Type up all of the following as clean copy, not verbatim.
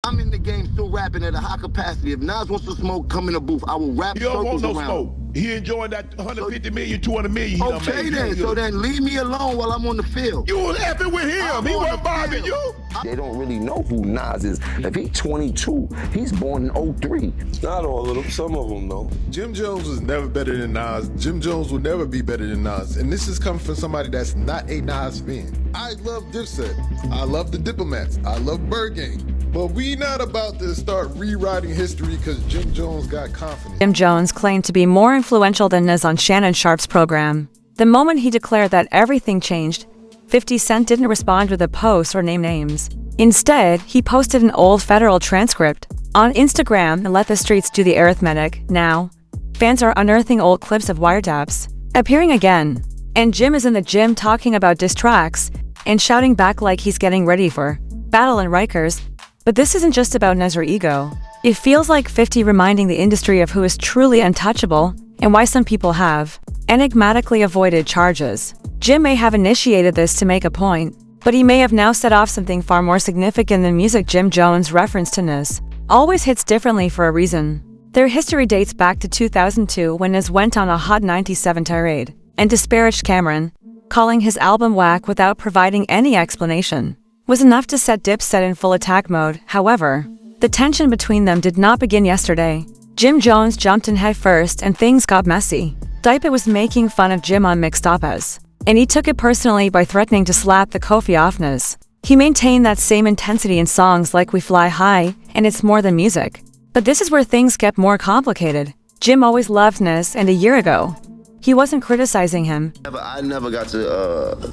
I'm in the game still rapping at a high capacity. If Nas wants to smoke, come in the booth. I will rap You don't want circles no around. smoke. He enjoying that 150 million, 200 million he done Okay made. then, so then leave me alone while I'm on the field. You was effing with him. He wasn't bothering you. They don't really know who Nas is. If he's 22, he's born in 03. Not all of them, some of them though. Jim Jones was never better than Nas. Jim Jones will never be better than Nas. And this is coming from somebody that's not a Nas fan. I love Dipset. I love the Diplomats. I love Bird Gang. But we not about to start rewriting history because Jim Jones got confidence. Jim Jones claimed to be more influential than Nas on Shannon Sharpe's program. The moment he declared that everything changed, 50 Cent didn't respond with a post or name names. Instead, he posted an old federal transcript on Instagram and let the streets do the arithmetic. Now, fans are unearthing old clips of wiretaps appearing again. And Jim is in the gym talking about diss tracks and shouting back like he's getting ready for battle in Rikers. But this isn't just about Nas or ego. It feels like 50 reminding the industry of who is truly untouchable and why some people have enigmatically avoided charges. Jim may have initiated this to make a point, but he may have now set off something far more significant than music. Jim Jones' reference to Nas always hits differently for a reason. Their history dates back to 2002 when Nas went on a Hot 97 tirade and disparaged Cameron, calling his album whack without providing any explanation. Was enough to set Dipset in full attack mode. However, the tension between them did not begin yesterday. Jim Jones jumped in head first and things got messy. Dipset was making fun of Jim on Mixed Tapas, and he took it personally by threatening to slap the Kofi off Nas. He maintained that same intensity in songs like We Fly High and It's More Than Music. But this is where things get more complicated. Jim always loved Nas, and a year ago, he wasn't criticizing him. I never got to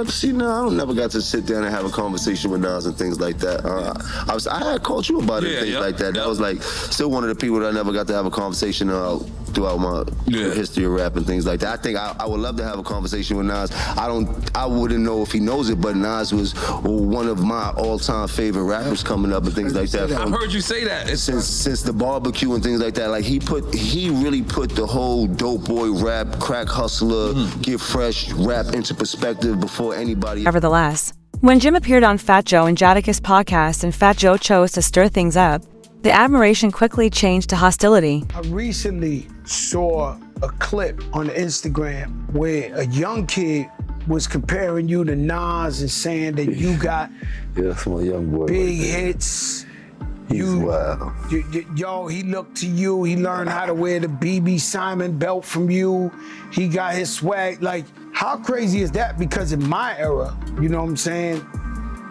see Nas. I never got to sit down and have a conversation with Nas and things like that. I had called you about it and things like that. That was like still one of the people that I never got to have a conversation throughout my history of rap and things like that. I think I would love to have a conversation with Nas. I wouldn't know if he knows it, but Nas was one of my all-time favorite rappers coming up and things like that. I've heard you say that. Since the barbecue and things like that. Like he really put the whole dope boy rap, crack hustler, get fresh rap into perspective before anybody. Nevertheless, when Jim appeared on Fat Joe and Jadakiss podcast and Fat Joe chose to stir things up, the admiration quickly changed to hostility. I recently saw a clip on Instagram where a young kid was comparing you to Nas and saying that you got that's my young boy. Big hits. He's wild. Yo, he looked to you. He learned how to wear the BB Simon belt from you. He got his swag. Like, how crazy is that? Because in my era, you know what I'm saying?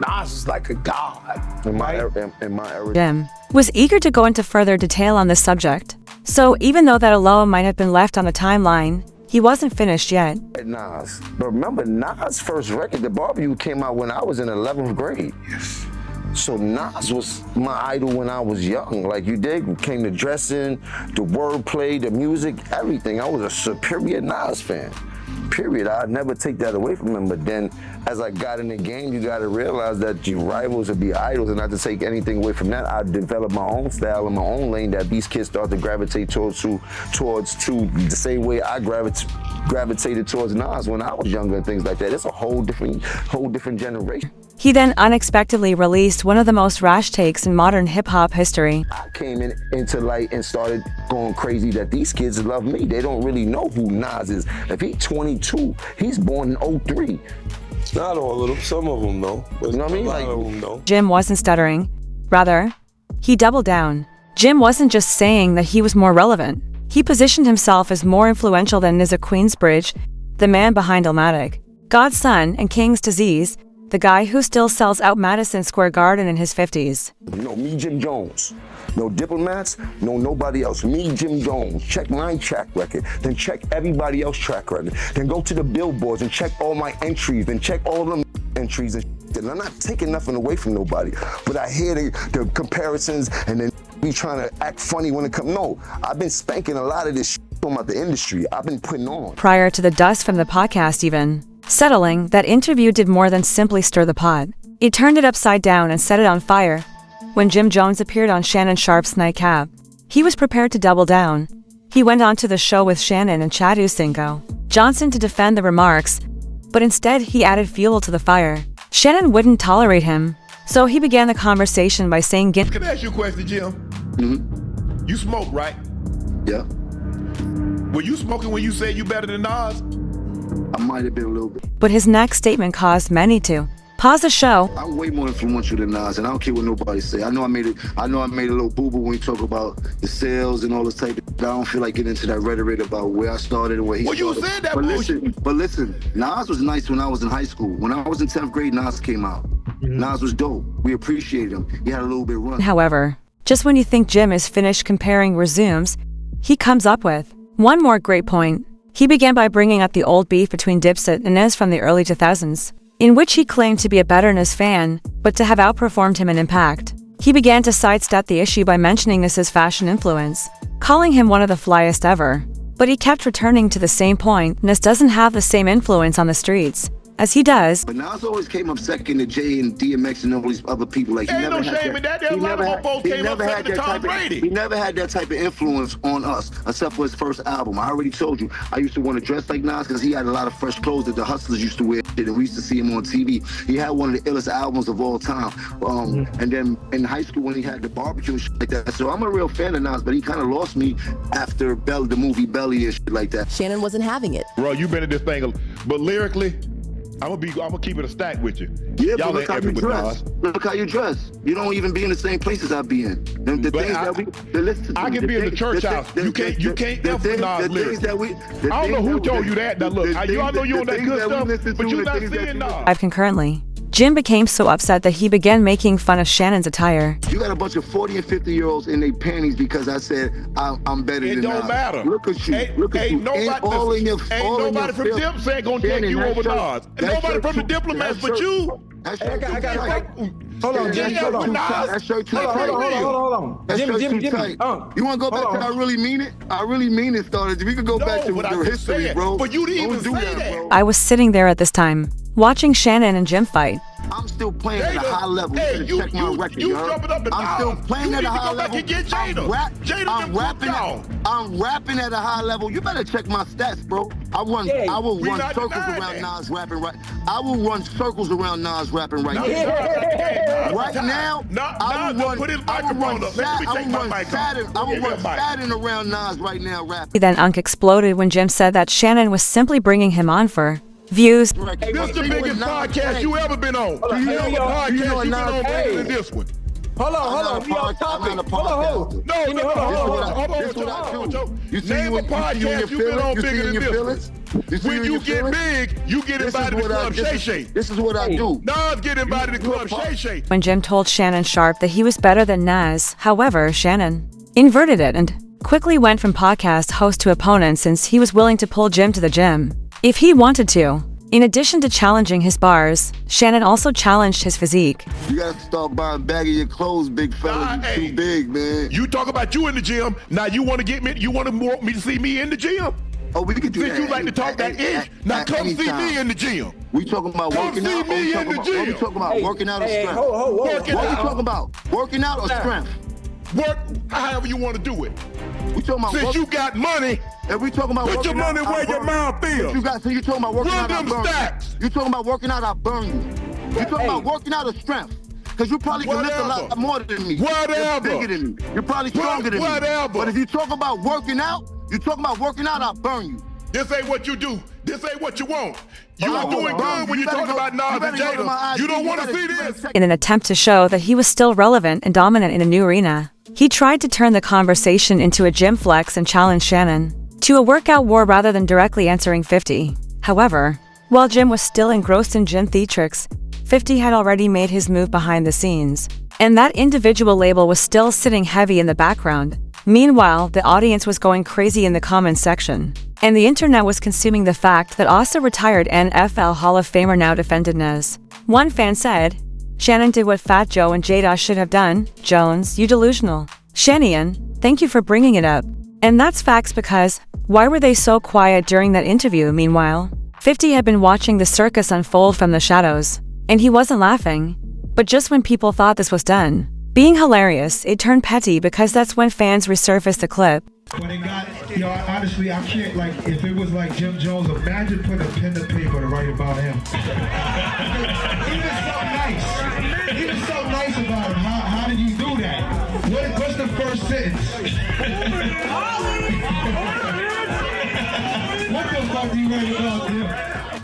Nas is like a god. In my era. Jim was eager to go into further detail on this subject. So even though that alone might have been left on the timeline, he wasn't finished yet. Nas. But remember, Nas' first record, The Barbecue, came out when I was in 11th grade. Yes. So Nas was my idol when I was young. Like you did, came to dressing, the wordplay, the music, everything. I was a superior Nas fan. Period. I'd never take that away from him. But then as I got in the game, you gotta realize that your rivals would be idols, and not to take anything away from that, I developed my own style and my own lane that these kids start to gravitate towards the same way I gravitated towards Nas when I was younger and things like that. It's a whole different generation. He then unexpectedly released one of the most rash takes in modern hip-hop history. I came into light and started going crazy that these kids love me. They don't really know who Nas is. If he's 22, he's born in 03. Not all of them, some of them though. You know what I mean? A lot of them though. Jim wasn't stuttering. Rather, he doubled down. Jim wasn't just saying that he was more relevant. He positioned himself as more influential than Niz of Queensbridge, the man behind Illmatic, God's Son, and King's Disease, the guy who still sells out Madison Square Garden in his 50s. No, me, Jim Jones. No diplomats, no nobody else. Me, Jim Jones. Check my track record, then check everybody else's track record. Then go to the billboards and check all my entries, then check all them entries. And I'm not taking nothing away from nobody, but I hear the comparisons and then be trying to act funny when it comes. No, I've been spanking a lot of this about the industry. I've been putting on. Prior to the dust from the podcast even settling, that interview did more than simply stir the pot. It turned it upside down and set it on fire. When Jim Jones appeared on Shannon Sharpe's Nightcap, he was prepared to double down. He went on to the show with Shannon and Chadu Cinco Johnson to defend the remarks, but instead he added fuel to the fire. Shannon wouldn't tolerate him, So he began the conversation by saying, Can I ask you a question, Jim? Mm-hmm. You smoke, right? Yeah. Were you smoking when you said you better than Nas? I might have been a little bit. but his next statement caused many to pause the show. I'm way more influential than Nas, and I don't care what nobody say. I know I made a little boo-boo when we talk about the sales and all this type of. I don't feel like getting into that rhetoric about where I started and where he started. Well, you said that But listen, Nas was nice when I was in high school. When I was in 10th grade, Nas came out. Nas was dope. We appreciated him. He had a little bit of run. However, just when you think Jim is finished comparing resumes, he comes up with one more great point. He began by bringing up the old beef between Dipset and Nas from the early 2000s, in which he claimed to be a better Nas fan, but to have outperformed him in impact. He began to sidestep the issue by mentioning Nas's fashion influence, calling him one of the flyest ever. But he kept returning to the same point: Nas doesn't have the same influence on the streets as he does. But Nas always came up second to Jay and DMX and all these other people. Like, Ain't no shame in that. There a lot of more folks came up second to Tom Brady. He never had that type of influence on us, except for his first album. I already told you, I used to want to dress like Nas because he had a lot of fresh clothes that the hustlers used to wear, and we used to see him on TV. He had one of the illest albums of all time. And then in high school when he had the barbecue and shit like that. So I'm a real fan of Nas, but he kind of lost me after the movie Belly and shit like that. Shannon wasn't having it. Bro, you been in this thing, but lyrically, I'm gonna keep it a stack with you. Yeah, Y'all but look ain't how ever you with dress. Nas. Look how you dress. You don't even be in the same places I be in. The things that we listen to. I can be in the church house. You can't emphasize lyrics. I don't know who told you that. Now look, I know you on that good stuff, but you're not seeing Nas. Concurrently, Jim became so upset that he began making fun of Shannon's attire. You got a bunch of 40 and 50-year-olds in their panties because I said I'm better than Nas. It don't matter. Look at you. Look at you. Nobody from Dipset gonna take you over Nas. Nobody from the Diplomats but you. Hold on, Jim. Hold on. That shirt too tight. Hold on. That shirt too tight. You want to go back to I really mean it? I really mean it started. We could go back to the history, bro. But you didn't even say that, bro. I was sitting there at this time, watching Shannon and Jim fight. I'm still playing at a high level. Hey, you check my record, jumping up the I'm still playing at a high level. I'm rapping at a high level. You better check my stats, bro. I will run circles around Nas rapping right. I will run circles around Nas rapping right now. Right now, I will run Saturn around Nas right now rapping. Then Unk exploded when Jim said that Shannon was simply bringing him on for views. This is the biggest podcast you ever been on. Do you know what podcast you been on better than this one? Hold on. We on topic. Hold on. No. Name a podcast you been on bigger than this one. When you get big, you get invited to Club Shay Shay. This is what I do. Nas get invited to Club Shay Shay. When Jim told Shannon Sharpe that he was better than Nas, however, Shannon inverted it and quickly went from podcast host to opponent since he was willing to pull Jim to the gym if he wanted to. In addition to challenging his bars, Shannon also challenged his physique. You gotta start buying baggy your clothes, big fella. You too big, man. You talk about you in the gym. Now you want me to see me in the gym? Oh, we can do that. Since you like to talk that ish, now come see me in the gym. We talking about working out. What we talking about? Working out or strength? What we talking about? Working out or strength? Work however you want to do it. We talking about since you got money. And we talking about put your money where your mouth feels. So you talking about working out? I burn you. You talking about working out? I burn you. You talking about working out or strength? Because you probably can lift a lot more than me. Whatever. You're bigger than me. You're probably stronger than me. But if you talk about working out, I burn you. This ain't what you do. This ain't what you want. You are doing good when you talk about Nas and Jada. You don't want to see this. In an attempt to show that he was still relevant and dominant in a new arena, he tried to turn the conversation into a gym flex and challenge Shannon to a workout war rather than directly answering 50. However, while Jim was still engrossed in gym theatrics, 50 had already made his move behind the scenes, and that individual label was still sitting heavy in the background. Meanwhile, the audience was going crazy in the comments section, and the internet was consuming the fact that also retired NFL Hall of Famer now defended Nas. One fan said, "Shannon did what Fat Joe and Jada should have done. Jones, you delusional. Shannon, thank you for bringing it up." And that's facts because, why were they so quiet during that interview? Meanwhile, 50 had been watching the circus unfold from the shadows, and he wasn't laughing. But just when people thought this was done being hilarious, it turned petty because that's when fans resurfaced the clip. When it got, honestly, I can't, if it was like Jim Jones, imagine putting a pen to paper to write about him. He was so nice. He was so about him. How did you do that? What's the first sentence? What the fuck do you write about him?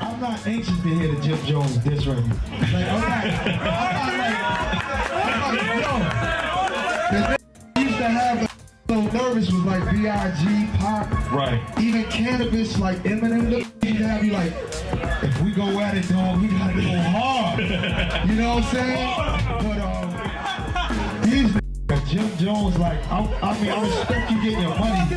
I'm not anxious to hear the Jim Jones diss record. Like, I'm not, yo. Used to have so nervous with like B.I.G., Pop, Right. even Cannabis, like Eminem. He'd have you like, if we go at it, dog, we gotta go hard. You know what I'm saying? But these Jim Jones, like, I mean, I respect you getting your money.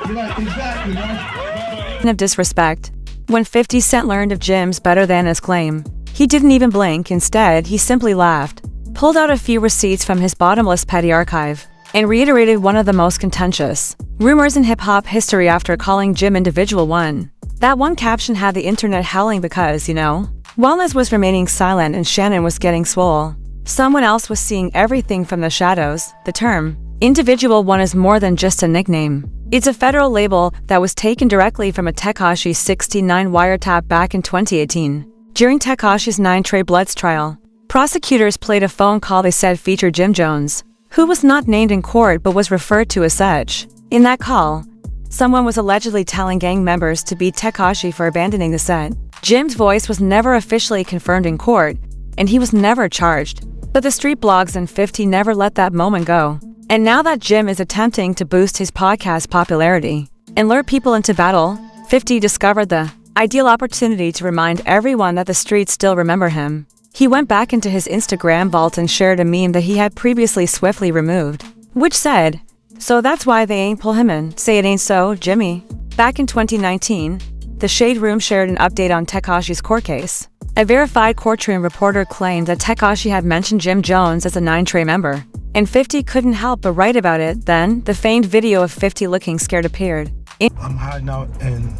You're like, exactly, right? Of disrespect. When 50 Cent learned of Jim's better than his claim, he didn't even blink. Instead, he simply laughed, pulled out a few receipts from his bottomless petty archive, and reiterated one of the most contentious rumors in hip-hop history after calling Jim Individual One. That one caption had the internet howling because, Wellness was remaining silent and Shannon was getting swole. Someone else was seeing everything from the shadows. The term, Individual One, is more than just a nickname. It's a federal label that was taken directly from a Tekashi 69 wiretap back in 2018. During Tekashi's 9 Trey Bloods trial, prosecutors played a phone call they said featured Jim Jones, who was not named in court but was referred to as such. In that call, someone was allegedly telling gang members to beat Tekashi for abandoning the set. Jim's voice was never officially confirmed in court, and he was never charged. But the street blogs and 50 never let that moment go. And now that Jim is attempting to boost his podcast popularity and lure people into battle, 50 discovered the ideal opportunity to remind everyone that the streets still remember him. He went back into his Instagram vault and shared a meme that he had previously swiftly removed, which said, "So that's why they ain't pull him in. Say it ain't so, Jimmy." Back in 2019, the Shade Room shared an update on Tekashi's court case. A verified courtroom reporter claimed that Tekashi had mentioned Jim Jones as a 9 Trey member, and 50 couldn't help but write about it. Then, the famed video of 50 looking scared appeared. I'm hiding out in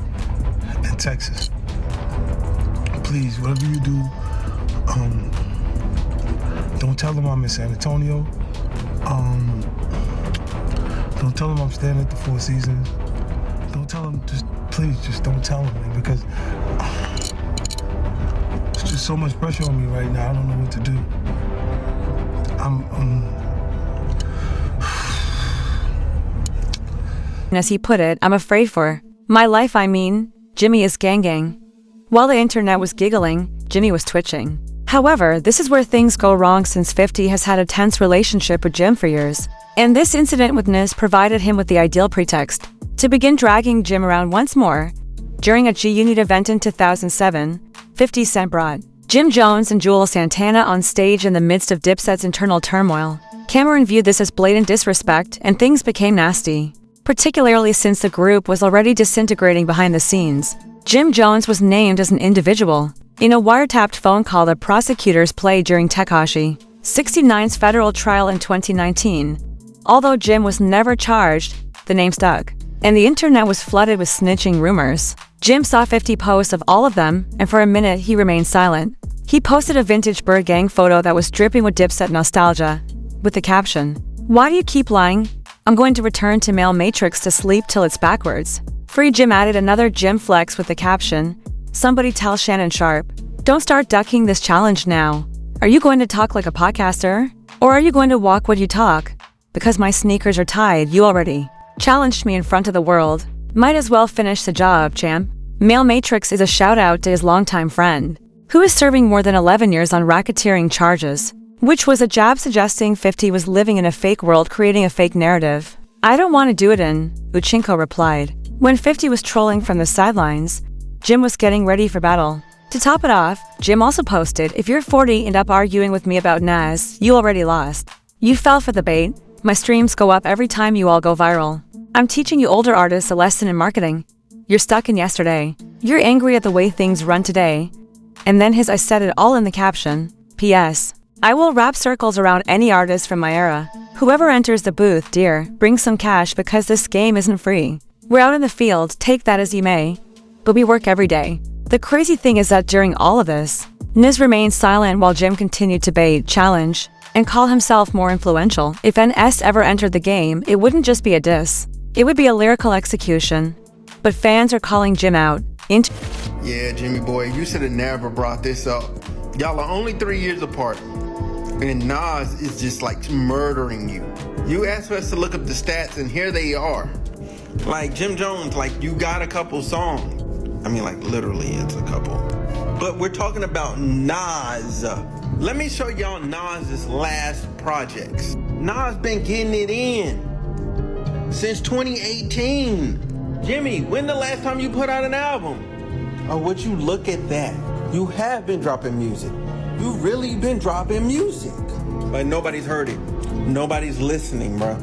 Texas. Please, whatever you do, don't tell them I'm in San Antonio. Don't tell them I'm staying at the Four Seasons. Don't tell them, please don't tell them, man, because there's just so much pressure on me right now. I don't know what to do. As he put it, I'm afraid for my life. Jimmy is gang. While the internet was giggling, Jimmy was twitching. However, this is where things go wrong since 50 has had a tense relationship with Jim for years. And this incident with Niz provided him with the ideal pretext to begin dragging Jim around once more. During a G-Unit event in 2007, 50 Cent brought Jim Jones and Juelz Santana on stage in the midst of Dipset's internal turmoil. Cameron viewed this as blatant disrespect, and things became nasty, particularly since the group was already disintegrating behind the scenes. Jim Jones was named as an individual in a wiretapped phone call that prosecutors played during Tekashi 69's federal trial in 2019. Although Jim was never charged, the name stuck, and the internet was flooded with snitching rumors. Jim saw 50 posts of all of them, and for a minute he remained silent. He posted a vintage Bird Gang photo that was dripping with Dipset nostalgia, with the caption, "Why do you keep lying? I'm going to return to male Matrix to sleep till it's backwards." Free Jim added another Jim flex with the caption, "Somebody tell Shannon Sharpe, don't start ducking this challenge now. Are you going to talk like a podcaster? Or are you going to walk what you talk? Because my sneakers are tied, you already challenged me in front of the world. Might as well finish the job, champ." Male Matrix is a shout out to his longtime friend, who is serving more than 11 years on racketeering charges, which was a jab suggesting 50 was living in a fake world, creating a fake narrative. "I don't want to do it in," Uchinko replied. When 50 was trolling from the sidelines, Jim was getting ready for battle. To top it off, Jim also posted, "If you're 40 and up arguing with me about Nas, you already lost. You fell for the bait. My streams go up every time you all go viral. I'm teaching you older artists a lesson in marketing. You're stuck in yesterday. You're angry at the way things run today." And then his "I said it all" in the caption. "P.S. I will wrap circles around any artist from my era. Whoever enters the booth, dear, bring some cash because this game isn't free. We're out in the field, take that as you may. But we work every day." The crazy thing is that during all of this, Niz remained silent while Jim continued to bait, challenge, and call himself more influential. If NS ever entered the game, it wouldn't just be a diss. It would be a lyrical execution. But fans are calling Jim out. Yeah, Jimmy boy, you should have never brought this up. Y'all are only 3 years apart. And Nas is just like murdering you. You asked us to look up the stats, and here they are. Like Jim Jones, like you got a couple songs. I mean, like literally, it's a couple. But we're talking about Nas. Let me show y'all Nas's last projects. Nas been getting it in since 2018. Jimmy, when the last time you put out an album? Oh, would you look at that? You have been dropping music. You've really been dropping music. But nobody's heard it. Nobody's listening, bro.